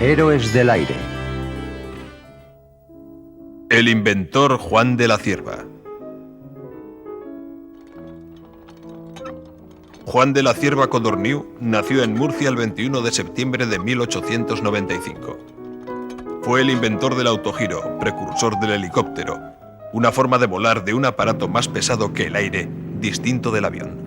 Héroes del aire. El inventor Juan de la Cierva. Juan de la Cierva Codorniu nació en Murcia el 21 de septiembre de 1895. Fue el inventor del autogiro, precursor del helicóptero, una forma de volar de un aparato más pesado que el aire, distinto del avión.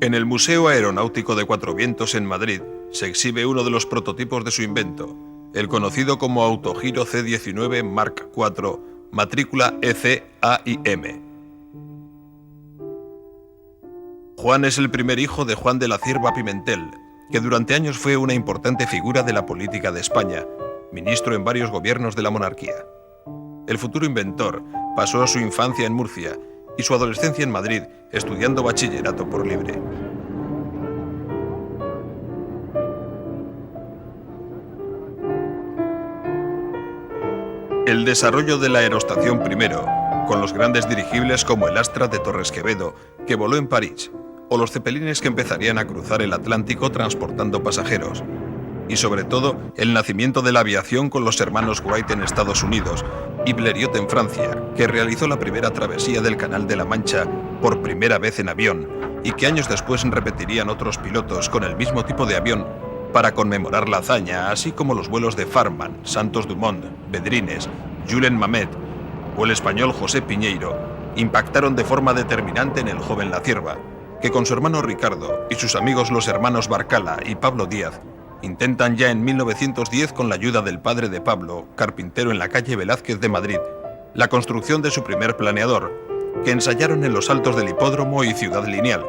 En el Museo Aeronáutico de Cuatro Vientos en Madrid se exhibe uno de los prototipos de su invento, el conocido como autogiro C-19 Mark IV, matrícula EC-AIM. Juan es el primer hijo de Juan de la Cierva Pimentel, que durante años fue una importante figura de la política de España, ministro en varios gobiernos de la monarquía. El futuro inventor pasó su infancia en Murcia y su adolescencia en Madrid, estudiando bachillerato por libre. El desarrollo de la aerostación primero, con los grandes dirigibles como el Astra de Torres Quevedo, que voló en París, o los cepelines que empezarían a cruzar el Atlántico transportando pasajeros. Y sobre todo, el nacimiento de la aviación con los hermanos Wright en Estados Unidos y Blériot en Francia, que realizó la primera travesía del Canal de la Mancha por primera vez en avión y que años después repetirían otros pilotos con el mismo tipo de avión para conmemorar la hazaña, así como los vuelos de Farman, Santos Dumont, Bedrines, Jules Mamet o el español José Piñeiro, impactaron de forma determinante en el joven La Cierva, que con su hermano Ricardo y sus amigos los hermanos Barcala y Pablo Díaz intentan ya en 1910, con la ayuda del padre de Pablo, carpintero en la calle Velázquez de Madrid, la construcción de su primer planeador, que ensayaron en los altos del Hipódromo y Ciudad Lineal,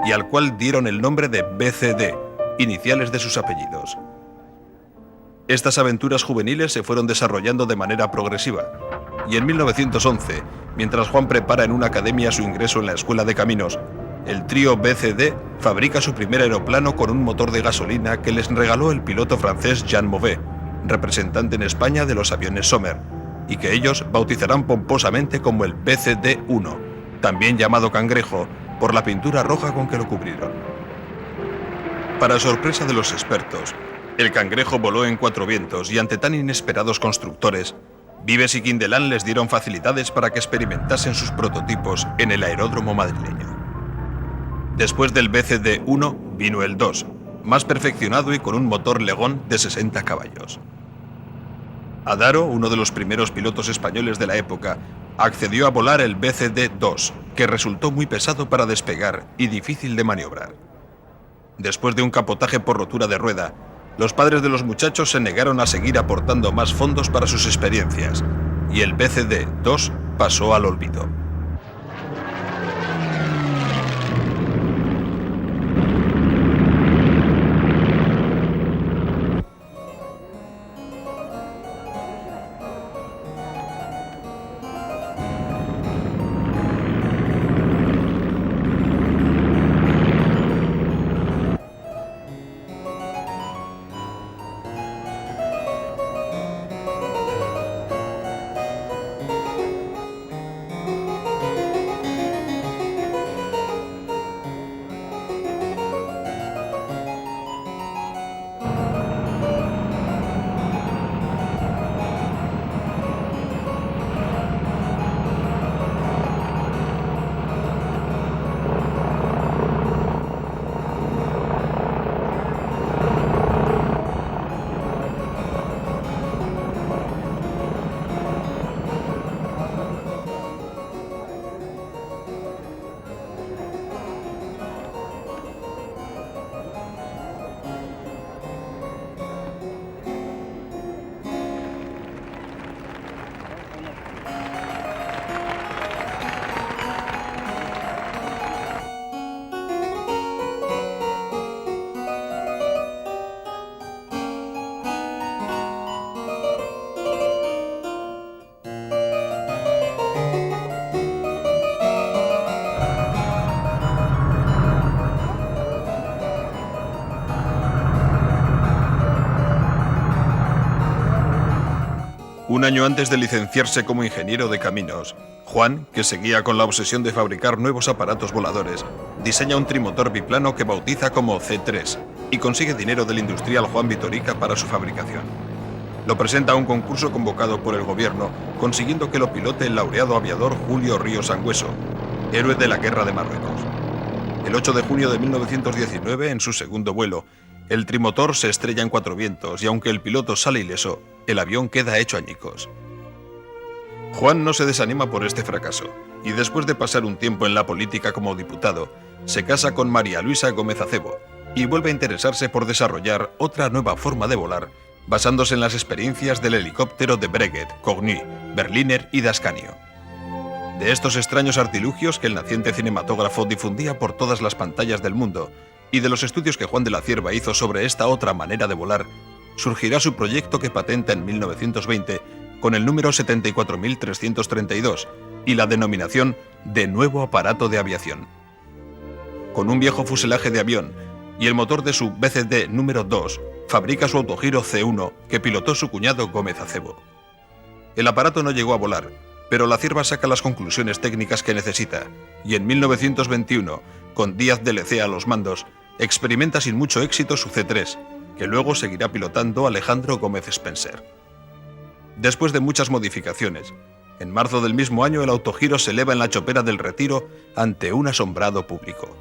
y al cual dieron el nombre de BCD, iniciales de sus apellidos. Estas aventuras juveniles se fueron desarrollando de manera progresiva, y en 1911, mientras Juan prepara en una academia su ingreso en la Escuela de Caminos, el trío BCD fabrica su primer aeroplano con un motor de gasolina que les regaló el piloto francés Jean Mauvet, representante en España de los aviones Sommer, y que ellos bautizarán pomposamente como el BCD-1, también llamado Cangrejo, por la pintura roja con que lo cubrieron. Para sorpresa de los expertos, el Cangrejo voló en Cuatro Vientos y ante tan inesperados constructores, Vives y Quindelán les dieron facilidades para que experimentasen sus prototipos en el aeródromo madrileño. Después del BCD-1 vino el 2, más perfeccionado y con un motor Legón de 60 caballos. Adaro, uno de los primeros pilotos españoles de la época, accedió a volar el BCD-2, que resultó muy pesado para despegar y difícil de maniobrar. Después de un capotaje por rotura de rueda, los padres de los muchachos se negaron a seguir aportando más fondos para sus experiencias, y el BCD-2 pasó al olvido. Un año antes de licenciarse como ingeniero de caminos, Juan, que seguía con la obsesión de fabricar nuevos aparatos voladores, diseña un trimotor biplano que bautiza como C3 y consigue dinero del industrial Juan Vitorica para su fabricación. Lo presenta a un concurso convocado por el gobierno, consiguiendo que lo pilote el laureado aviador Julio Ríos Sangüeso, héroe de la Guerra de Marruecos. El 8 de junio de 1919, en su segundo vuelo, el trimotor se estrella en Cuatro Vientos y aunque el piloto sale ileso, el avión queda hecho añicos. Juan no se desanima por este fracaso y después de pasar un tiempo en la política como diputado, se casa con María Luisa Gómez Acebo y vuelve a interesarse por desarrollar otra nueva forma de volar basándose en las experiencias del helicóptero de Breguet, Cogny, Berliner y Dascanio. De estos extraños artilugios que el naciente cinematógrafo difundía por todas las pantallas del mundo y de los estudios que Juan de la Cierva hizo sobre esta otra manera de volar, surgirá su proyecto que patenta en 1920 con el número 74332 y la denominación de Nuevo Aparato de Aviación. Con un viejo fuselaje de avión y el motor de su BCD número 2, fabrica su autogiro C1 que pilotó su cuñado Gómez Acebo. El aparato no llegó a volar, pero la Cierva saca las conclusiones técnicas que necesita y en 1921, con Díaz de Lecea a los mandos, experimenta sin mucho éxito su C3, que luego seguirá pilotando Alejandro Gómez Spencer. Después de muchas modificaciones, en marzo del mismo año el autogiro se eleva en la Chopera del Retiro ante un asombrado público.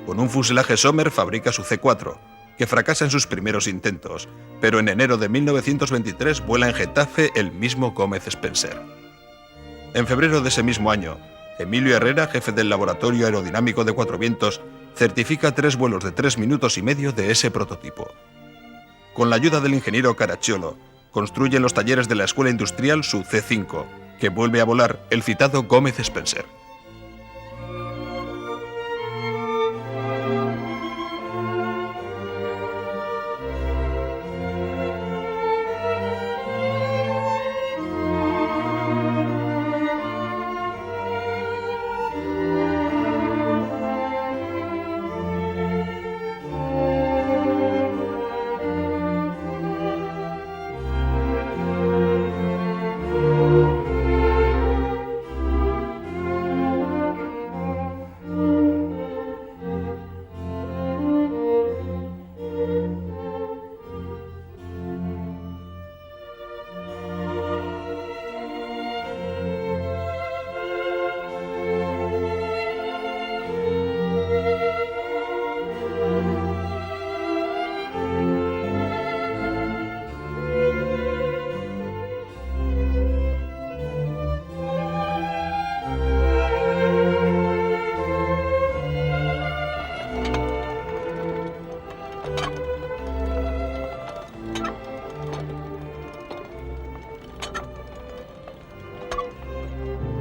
Con un fuselaje Sommer fabrica su C4, que fracasa en sus primeros intentos, pero en enero de 1923 vuela en Getafe el mismo Gómez Spencer. En febrero de ese mismo año, Emilio Herrera, jefe del Laboratorio Aerodinámico de Cuatro Vientos, certifica 3 vuelos de 3 minutos y medio de ese prototipo. Con la ayuda del ingeniero Caracciolo, construye en los talleres de la Escuela Industrial su C5, que vuelve a volar el citado Gómez Spencer.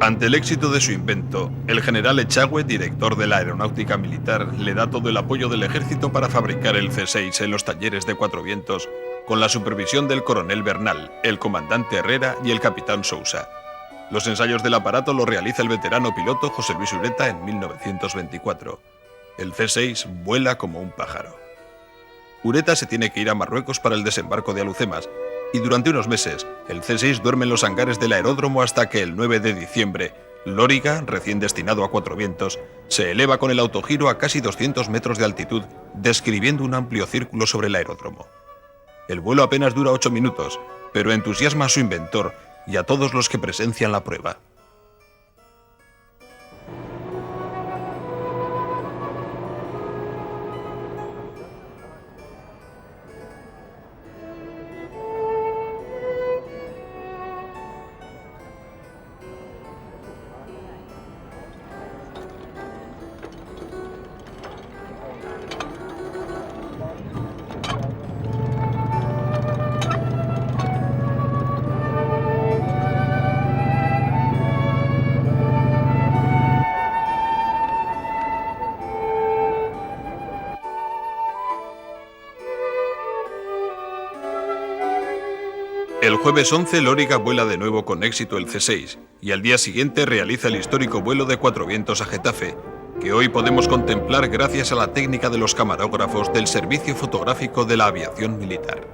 Ante el éxito de su invento, el general Echagüe, director de la aeronáutica militar, le da todo el apoyo del ejército para fabricar el C6 en los talleres de Cuatro Vientos, con la supervisión del coronel Bernal, el comandante Herrera y el capitán Sousa. Los ensayos del aparato los realiza el veterano piloto José Luis Ureta en 1924. El C6 vuela como un pájaro. Ureta se tiene que ir a Marruecos para el desembarco de Alucemas, y durante unos meses, el C6 duerme en los hangares del aeródromo hasta que el 9 de diciembre, Lóriga, recién destinado a Cuatro Vientos, se eleva con el autogiro a casi 200 metros de altitud, describiendo un amplio círculo sobre el aeródromo. El vuelo apenas dura 8 minutos, pero entusiasma a su inventor y a todos los que presencian la prueba. El jueves 11, Lóriga vuela de nuevo con éxito el C6 y al día siguiente realiza el histórico vuelo de Cuatro Vientos a Getafe, que hoy podemos contemplar gracias a la técnica de los camarógrafos del Servicio Fotográfico de la Aviación Militar.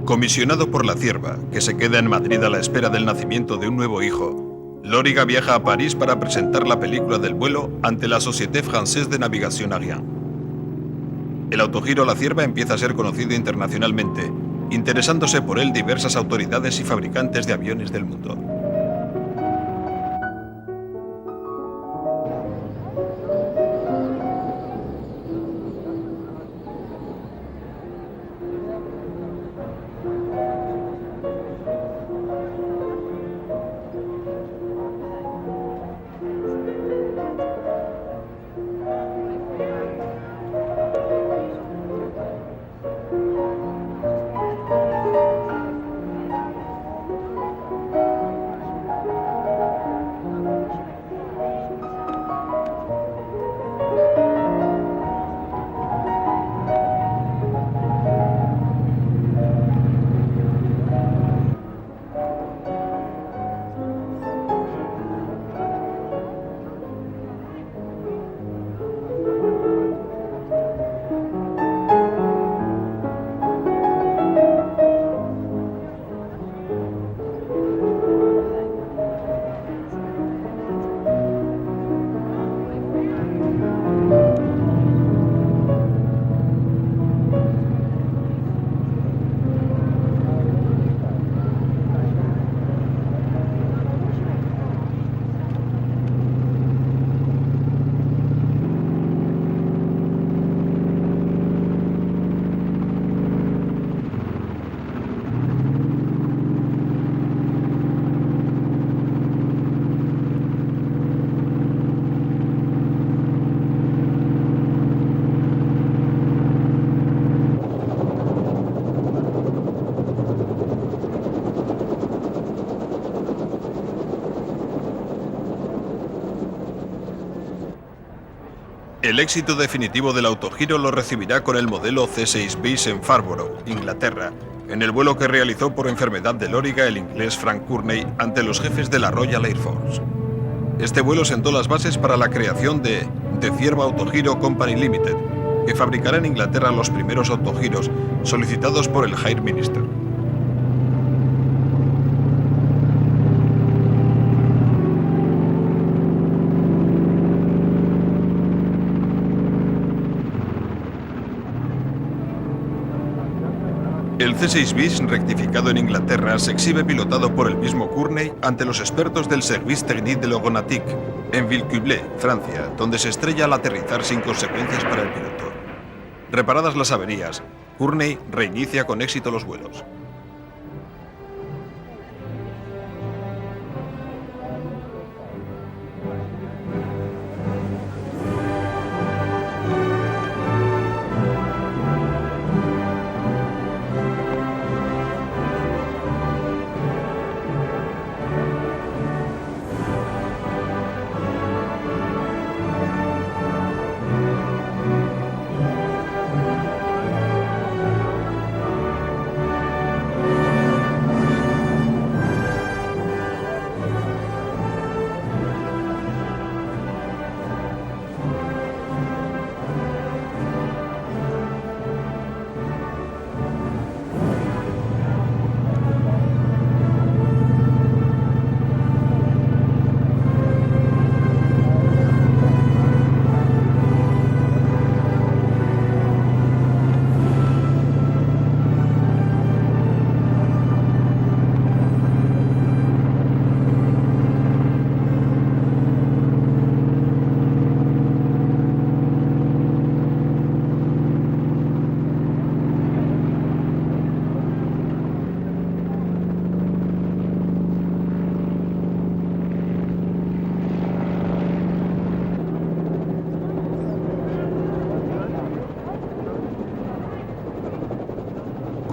Comisionado por la Cierva, que se queda en Madrid a la espera del nacimiento de un nuevo hijo, Loriga viaja a París para presentar la película del vuelo ante la Société Française de Navigation Aérienne. El autogiro La Cierva empieza a ser conocido internacionalmente, interesándose por él diversas autoridades y fabricantes de aviones del mundo. El éxito definitivo del autogiro lo recibirá con el modelo C6 bis en Farnborough, Inglaterra, en el vuelo que realizó por enfermedad de Loriga el inglés Frank Courtney ante los jefes de la Royal Air Force. Este vuelo sentó las bases para la creación de The Cierva Autogiro Company Limited, que fabricará en Inglaterra los primeros autogiros solicitados por el High Minister. El C6 bis, rectificado en Inglaterra, se exhibe pilotado por el mismo Courtney ante los expertos del Service Technique de l'Aéronautique, en Villecublé, Francia, donde se estrella al aterrizar sin consecuencias para el piloto. Reparadas las averías, Courtney reinicia con éxito los vuelos.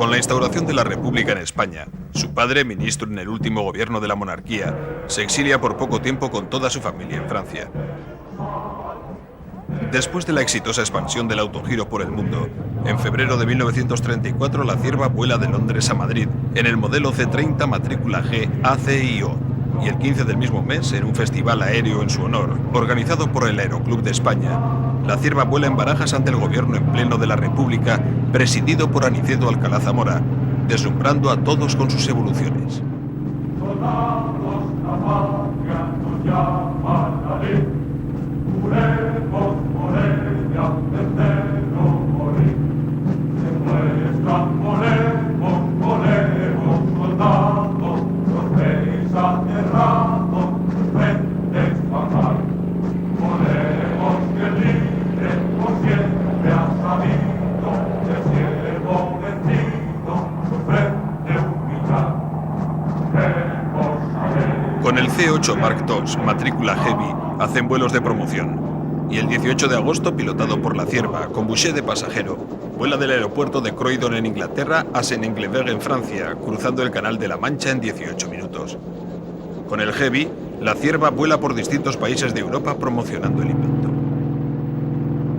Con la instauración de la República en España, su padre, ministro en el último gobierno de la monarquía, se exilia por poco tiempo con toda su familia en Francia. Después de la exitosa expansión del autogiro por el mundo, en febrero de 1934 la Cierva vuela de Londres a Madrid en el modelo C30 matrícula G ACIO, y el 15 del mismo mes, en un festival aéreo en su honor, organizado por el Aeroclub de España, la Cierva vuela en Barajas ante el gobierno en pleno de la República, presidido por Aniceto Alcalá Zamora, deslumbrando a todos con sus evoluciones. Con el C-8 Mark II, matrícula Heavy, hacen vuelos de promoción. Y el 18 de agosto, pilotado por la Cierva, con bouché de pasajero, vuela del aeropuerto de Croydon en Inglaterra a Saint-Englebert en Francia, cruzando el Canal de la Mancha en 18 minutos. Con el Heavy, la Cierva vuela por distintos países de Europa promocionando el invento.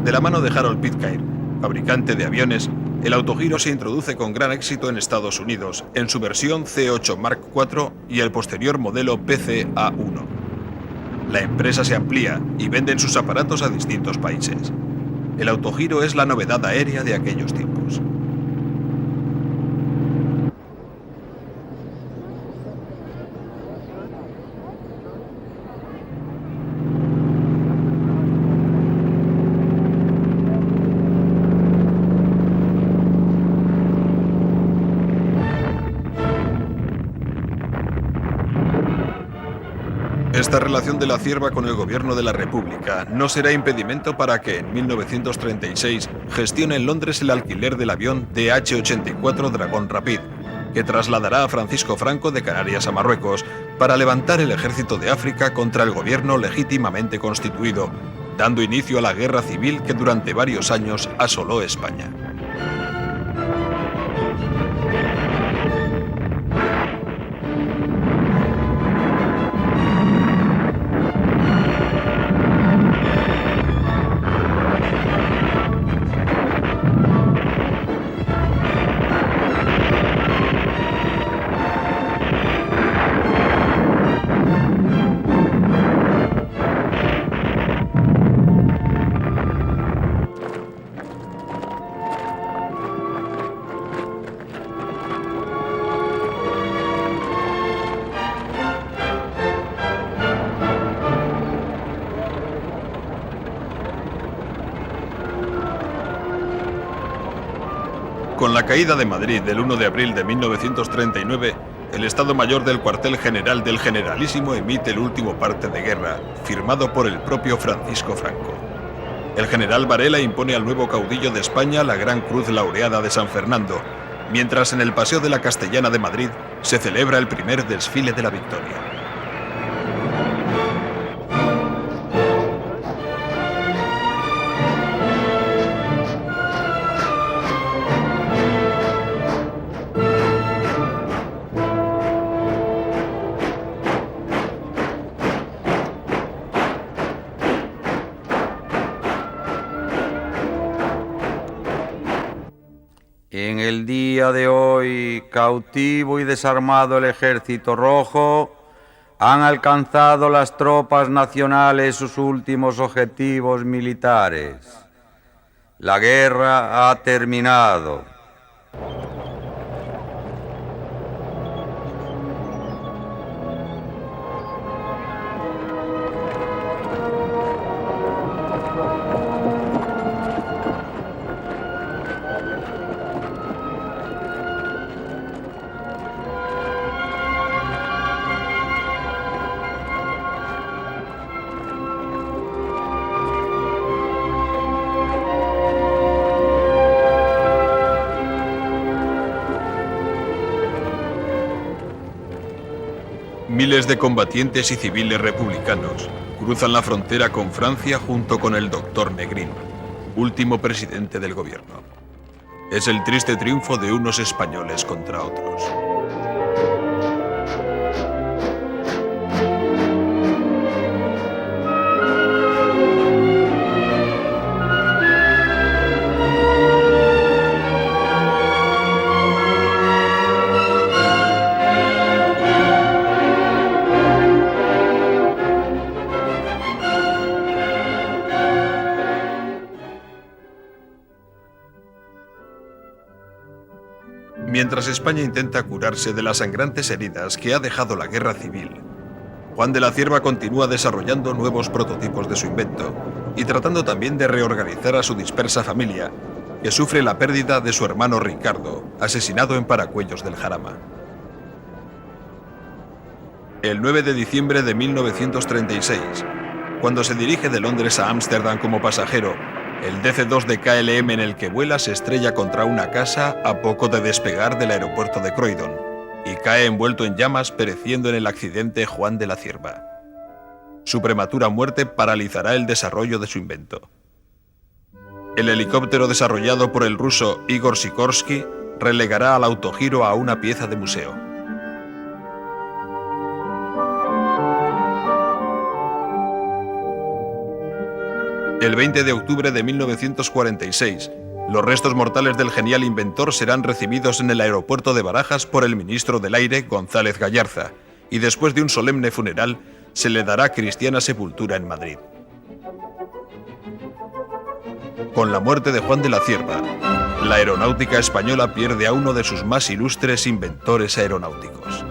De la mano de Harold Pitcairn, fabricante de aviones, el autogiro se introduce con gran éxito en Estados Unidos, en su versión C-8 Mark IV y el posterior modelo PC-A1. La empresa se amplía y venden sus aparatos a distintos países. El autogiro es la novedad aérea de aquellos tiempos. Esta relación de la Cierva con el gobierno de la República no será impedimento para que en 1936 gestione en Londres el alquiler del avión DH-84 Dragón Rapid, que trasladará a Francisco Franco de Canarias a Marruecos para levantar el ejército de África contra el gobierno legítimamente constituido, dando inicio a la guerra civil que durante varios años asoló España. Con la caída de Madrid del 1 de abril de 1939, el Estado Mayor del Cuartel General del Generalísimo emite el último parte de guerra, firmado por el propio Francisco Franco. El general Varela impone al nuevo caudillo de España la Gran Cruz Laureada de San Fernando, mientras en el Paseo de la Castellana de Madrid se celebra el primer desfile de la Victoria. En el día de hoy, cautivo y desarmado el Ejército Rojo, han alcanzado las tropas nacionales sus últimos objetivos militares. La guerra ha terminado. Miles de combatientes y civiles republicanos cruzan la frontera con Francia junto con el Dr. Negrín, último presidente del gobierno. Es el triste triunfo de unos españoles contra otros. Mientras España intenta curarse de las sangrantes heridas que ha dejado la guerra civil, Juan de la Cierva continúa desarrollando nuevos prototipos de su invento y tratando también de reorganizar a su dispersa familia, que sufre la pérdida de su hermano Ricardo, asesinado en Paracuellos del Jarama. El 9 de diciembre de 1936, cuando se dirige de Londres a Ámsterdam como pasajero, el DC-2 de KLM en el que vuela se estrella contra una casa a poco de despegar del aeropuerto de Croydon y cae envuelto en llamas, pereciendo en el accidente Juan de la Cierva. Su prematura muerte paralizará el desarrollo de su invento. El helicóptero desarrollado por el ruso Igor Sikorsky relegará al autogiro a una pieza de museo. El 20 de octubre de 1946, los restos mortales del genial inventor serán recibidos en el aeropuerto de Barajas por el ministro del Aire, González Gallarza, y después de un solemne funeral, se le dará cristiana sepultura en Madrid. Con la muerte de Juan de la Cierva, la aeronáutica española pierde a uno de sus más ilustres inventores aeronáuticos.